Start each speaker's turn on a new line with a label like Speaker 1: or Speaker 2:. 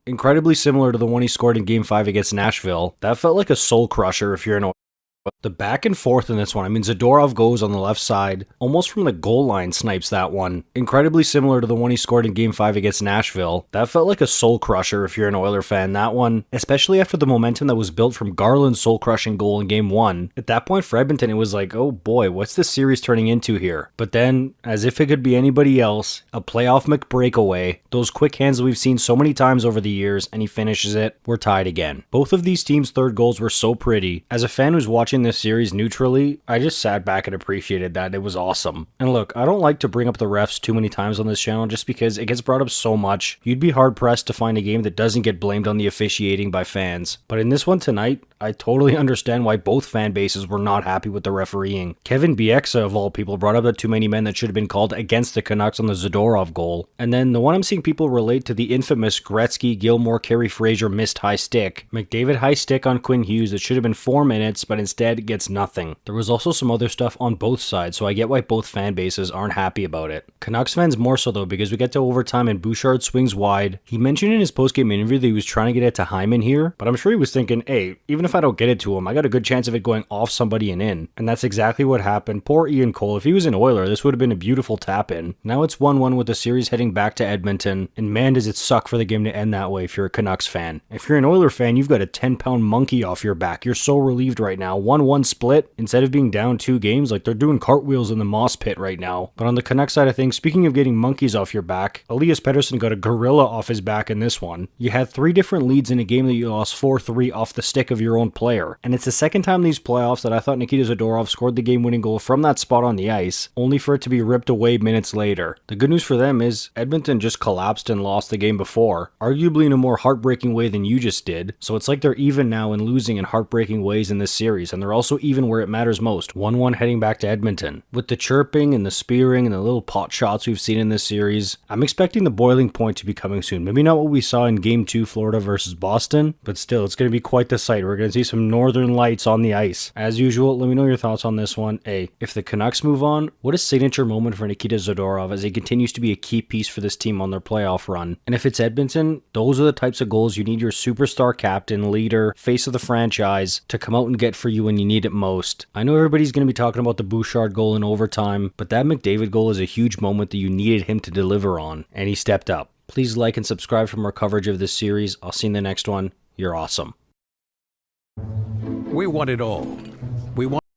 Speaker 1: Incredibly similar to the one he scored in Game 5 against Nashville. That felt like a soul crusher if you're an the back and forth in this one. I mean, Zadorov goes on the left side, almost from the goal line snipes that one. Incredibly similar to the one he scored in Game 5 against Nashville. That felt like a soul crusher if you're an Oiler fan, that one. Especially after the momentum that was built from Garland's soul crushing goal in Game 1. At that point for Edmonton, it was like, oh boy, what's this series turning into here? But then, as if it could be anybody else, a playoff McBreakaway, those quick hands we've seen so many times over the years, and he finishes it. We're tied again. Both of these teams' third goals were so pretty. As a fan who's watching this series neutrally, I just sat back and appreciated that. It was awesome. And look, I don't like to bring up the refs too many times on this channel just because it gets brought up so much. You'd be hard pressed to find a game that doesn't get blamed on the officiating by fans. But in this one tonight, I totally understand why both fan bases were not happy with the refereeing. Kevin Bieksa, of all people, brought up that too many men that should have been called against the Canucks on the Zadorov goal. And then the one I'm seeing people relate to the infamous Gretzky, Gilmore, Carey Fraser missed high stick. McDavid high stick on Quinn Hughes that should have been 4 minutes, but instead gets nothing. There was also some other stuff on both sides, so I get why both fan bases aren't happy about it. Canucks fans more so though, because we get to overtime and Bouchard swings wide. He mentioned in his postgame interview that he was trying to get it to Hyman here, but I'm sure he was thinking, hey, even if I don't get it to him, I got a good chance of it going off somebody and in. And that's exactly what happened. Poor Ian Cole. If he was an Oiler, this would have been a beautiful tap in. Now it's 1-1 with the series heading back to Edmonton, and man does it suck for the game to end that way if you're a Canucks fan. If you're an Oiler fan, you've got a 10-pound monkey off your back. You're so relieved right now. 1-1 split, instead of being down 2 games, like they're doing cartwheels in the moss pit right now. But on the Canucks side of things, speaking of getting monkeys off your back, Elias Pettersson got a gorilla off his back in this one. You had 3 different leads in a game that you lost 4-3 off the stick of your own player. And it's the second time these playoffs that I thought Nikita Zadorov scored the game-winning goal from that spot on the ice, only for it to be ripped away minutes later. The good news for them is Edmonton just collapsed and lost the game before, arguably in a more heartbreaking way than you just did. So it's like they're even now in losing in heartbreaking ways in this series, and they're also even where it matters most. 1-1 heading back to Edmonton. With the chirping and the spearing and the little pot shots we've seen in this series, I'm expecting the boiling point to be coming soon. Maybe not what we saw in Game 2 Florida versus Boston, but still, it's going to be quite the sight. We're going to see some northern lights on the ice. As usual, let me know your thoughts on this one. If the Canucks move on, what a signature moment for Nikita Zadorov as he continues to be a key piece for this team on their playoff run. And if it's Edmonton, those are the types of goals you need your superstar captain, leader, face of the franchise to come out and get for you when you need it most. I know everybody's going to be talking about the Bouchard goal in overtime, but that McDavid goal is a huge moment that you needed him to deliver on, and he stepped up. Please like and subscribe for more coverage of this series. I'll see you in the next one. You're awesome.
Speaker 2: We want it all.